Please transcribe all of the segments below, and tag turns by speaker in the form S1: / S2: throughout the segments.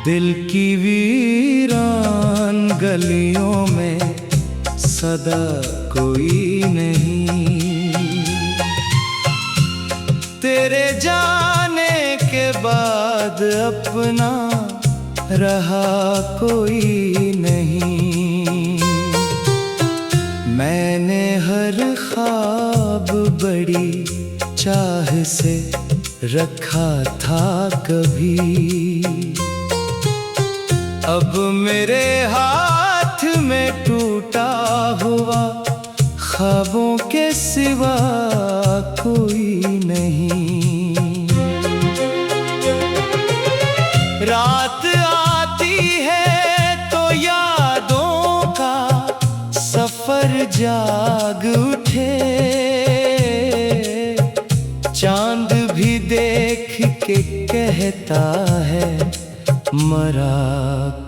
S1: दिल की वीरान गलियों में सदा कोई नहीं, तेरे जाने के बाद अपना रहा कोई नहीं। मैंने हर ख्वाब बड़ी चाह से रखा था कभी, अब मेरे हाथ में टूटा हुआ ख्वाबों के सिवा कोई नहीं। रात आती है तो यादों का सफर जाग उठे, चांद भी देख के कहता है मरा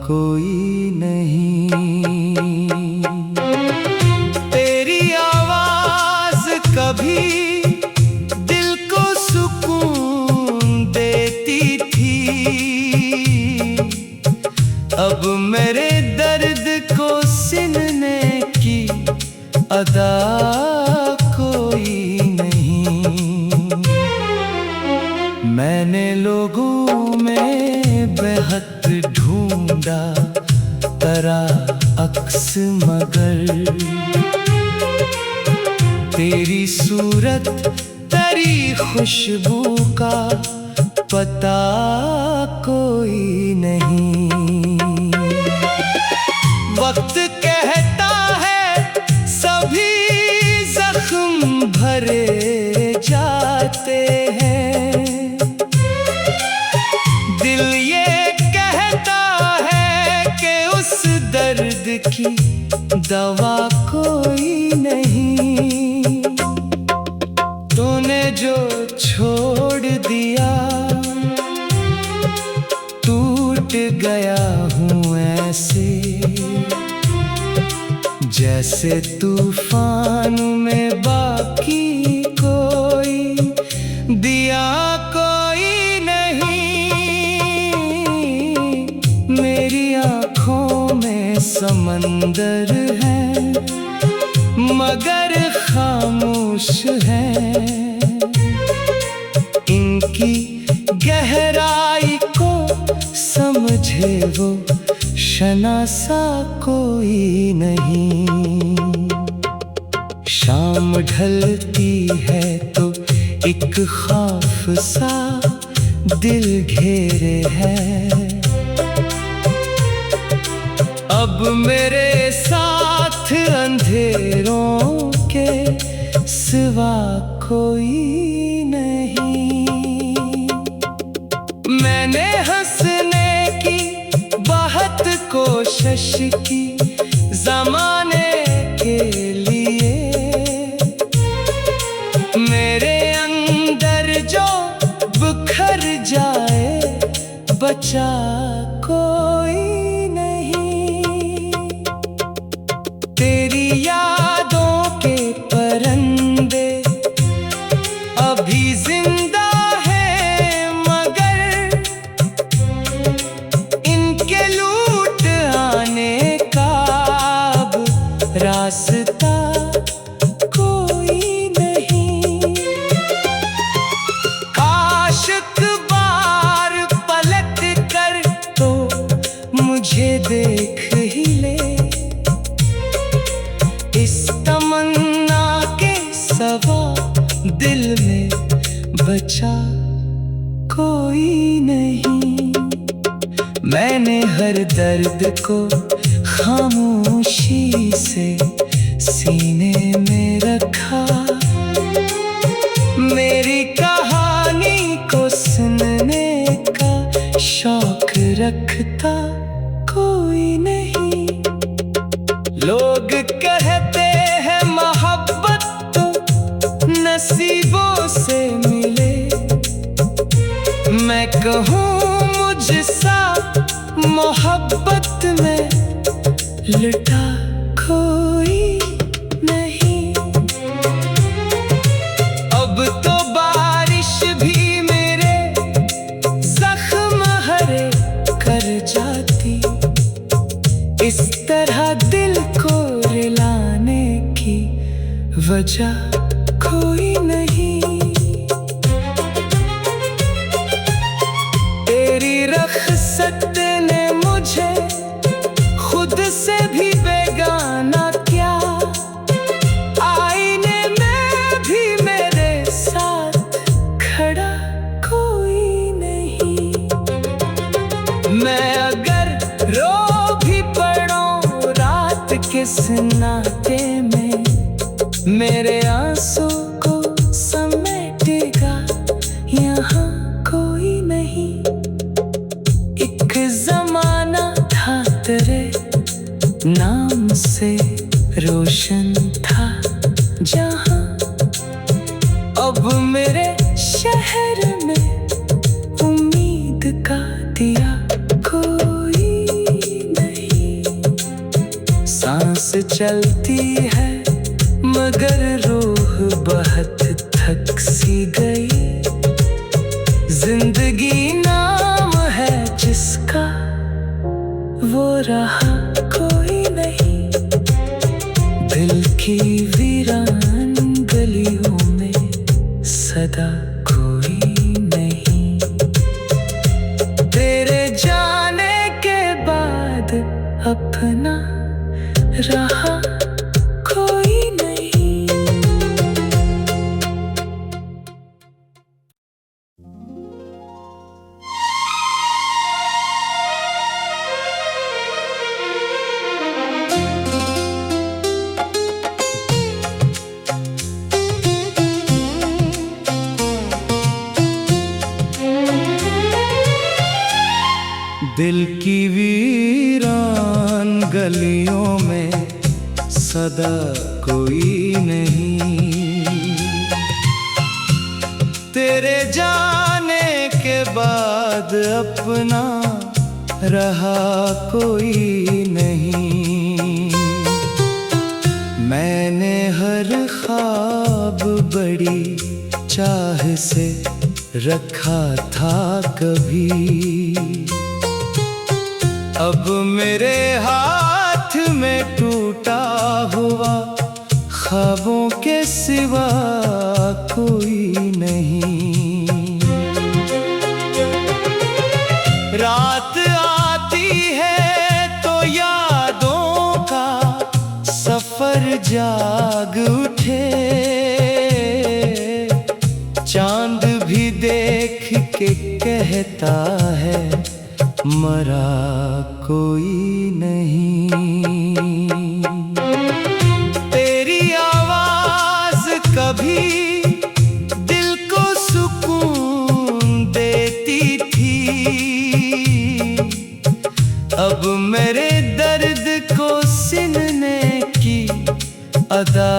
S1: कोई नहीं। तेरी आवाज कभी दिल को सुकून देती थी, अब मेरे दर्द को सुनने की अदा कोई नहीं। मैंने लोगों में बेहद ढूंढा तेरा अक्स, मगर तेरी सूरत तेरी खुशबू का पता कोई नहीं। वक्त कहता है सभी जख्म भरे जाते हैं, दिल ये कहता है कि उस दर्द की दवा कोई नहीं। तूने जो छोड़ दिया टूट गया हूँ ऐसे, जैसे तूफान में बाकी कोई दिया कोई नहीं। मेरी आँखों में समंदर है मगर खामोश है, इनकी गहराई को समझे वो शनासा कोई नहीं। शाम ढलती है तो एक खौफ सा दिल घेरे है, अब मेरे साथ अंधेरों के सिवा कोई नहीं। मैंने हंसने की बहुत कोशिश की ज़माने के लिए, मेरे अंदर जो बिखर जाए बचा कोई नहीं। तेरी यादों के परिंदे अभी जिंदा है मगर इनके लूट आने का अब रास्ता कोई नहीं। आशिक बार पलट कर तो मुझे देख ही ले, इस तमन्ना के सवा दिल में बचा कोई नहीं। मैंने हर दर्द को खामोशी से सीने में रखा, मेरी कहानी को सुनने का शौक रखता कोई नहीं। लोग कहते हैं मोहब्बत तो नसीबों से मिले, मैं कहूँ मुझसा मोहब्बत में लुटा कोई नहीं। अब तो बारिश भी मेरे जख्म हरे कर किस नाते में मेरे आंसू को समेटेगा, यहाँ कोई नहीं। एक जमाना था तेरे नाम से रोशन था जहाँ, अब मेरे शहर में उम्मीद का दिया कोई नहीं। सांस चलती है मगर रूह बहुत थक सी गई। जिंदगी नाम है जिसका, वो रहा कोई नहीं। दिल की वीरान गलियों में सदा कोई नहीं। तेरे जाने के बाद अपना रहा कोई नहीं। दिल की वीरान गलियों में सदा कोई नहीं। तेरे जाने के बाद अपना रहा कोई नहीं। मैंने हर ख्वाब बड़ी चाह से रखा था कभी, अब मेरे हाथ में टूटा हुआ ख्वाबों के सिवा कोई नहीं। रात आती है तो यादों का सफर जाग उठे। चांद भी देख के कहता है मरा कोई नहीं। तेरी आवाज कभी दिल को सुकून देती थी, अब मेरे दर्द को सिलने की अदा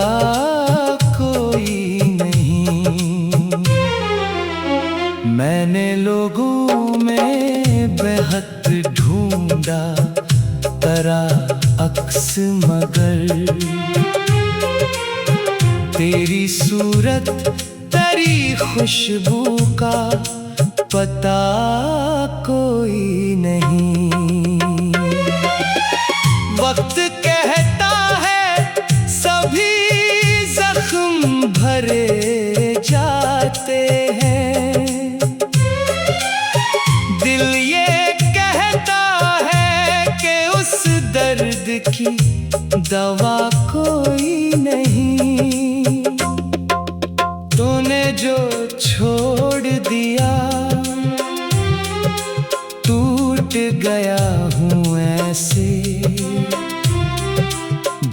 S1: कोई नहीं। मैंने लोगों में बेहद ढूंढा तेरा अक्स मगर तेरी सूरत तेरी खुशबू का पता कोई नहीं। वक्त कहता है सभी जख्म भरे जाते हैं, दिल ये कहता है कि उस दर्द की दवा कोई नहीं। तूने जो छोड़ दिया टूट गया हूँ ऐसे,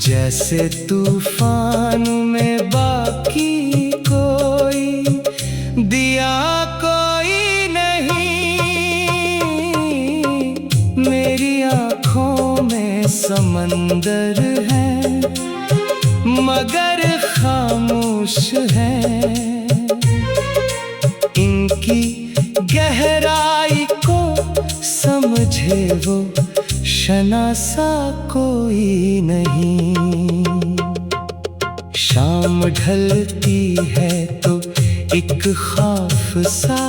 S1: जैसे तूफान में बाकी कोई दिया कोई नहीं। मेरी आँखों में समंदर है मगर खामोश है, इनकी गहराई को समझे वो शनासा कोई नहीं। शाम ढलती है तो एक खौफ सा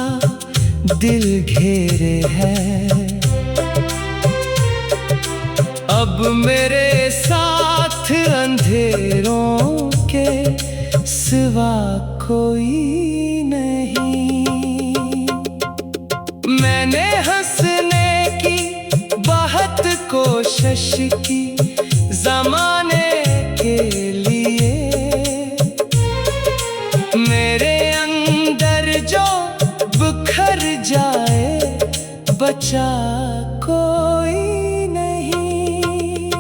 S1: दिल घेरे है, अब मेरे साथ अंधेरों के सिवा कोई नहीं। मैंने हंसने की बहुत कोशिश की ज़माने के लिए, मेरे अंदर जो बिखर जाए बचा कोई नहीं।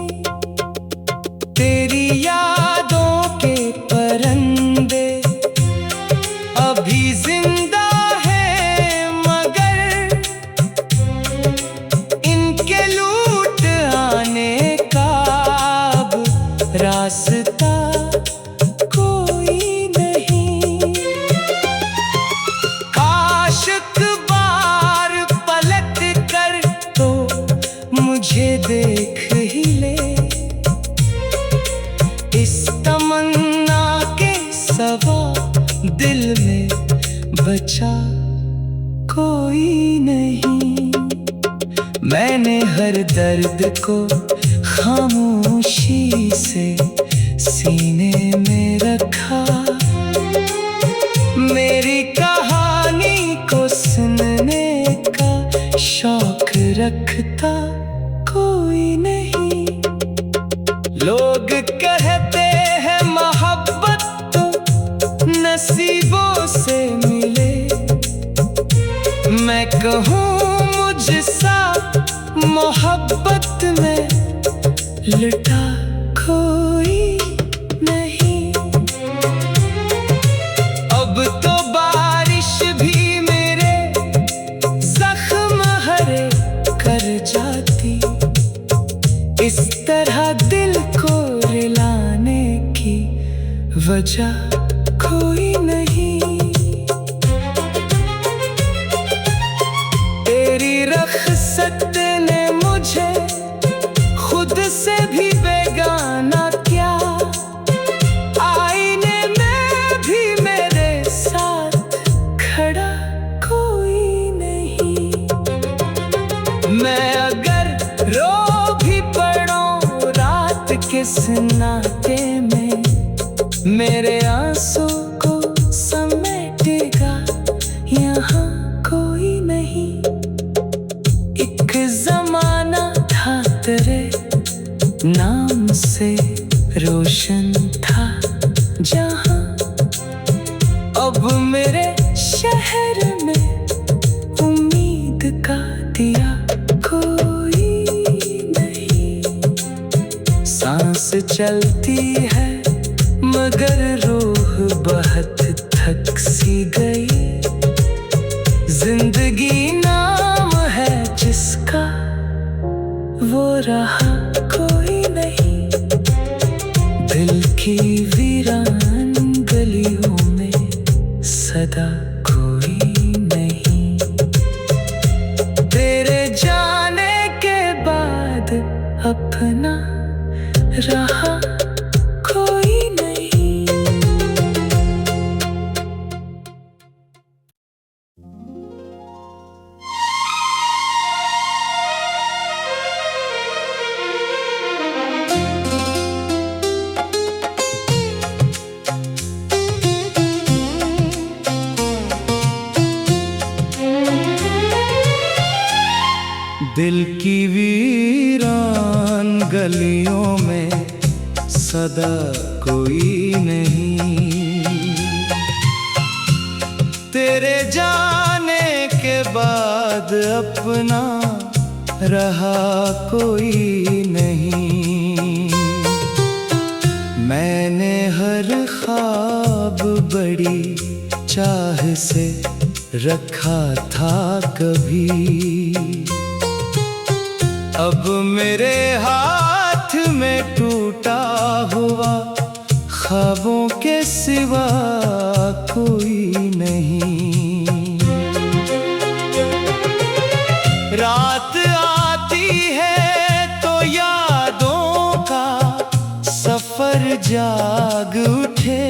S1: कोई नहीं। मैंने हर दर्द को खामोशी से सीने में रखा। मेरी कहानी को सुनने का शौक रखता कोई नहीं। लोग कहते हैं मोहब्बत तो नसीबों से मिले। मैं कहूँ मुझसा मोहब्बत में लुटा कोई नहीं। अब तो बारिश भी मेरे जख्म हरे कर जाती। इस तरह दिल को रुलाने की वजह कोई नहीं। तेरी रख़्सत ने मुझे खुद से भी बेगाना किया। आईने में भी मेरे साथ खड़ा कोई नहीं। मैं अगर रो भी पड़ूं रात के सन्नाटे में, मेरे आंसू को समेटेगा यहाँ कोई नहीं। एक ज़माना था तेरे नाम से रोशन था जहाँ, अब मेरे शहर में उम्मीद का दिया कोई नहीं। सांस चलती है मगर रूह बहुत थक सी गई। जिंदगी नाम है जिसका वो रहा कोई नहीं। दिल की वीरान गलियों में सदा कोई नहीं। तेरे जाने के बाद अपना रहा कोई नहीं। दिल की वीरान गलियों में सदा कोई नहीं। तेरे जाने के बाद अपना रहा कोई नहीं। मैंने हर ख्वाब बड़ी चाह से रखा था कभी, अब मेरे हाथ में टूटा हुआ ख्वाबों के सिवा कोई नहीं। रात आती है तो यादों का सफर जाग उठे।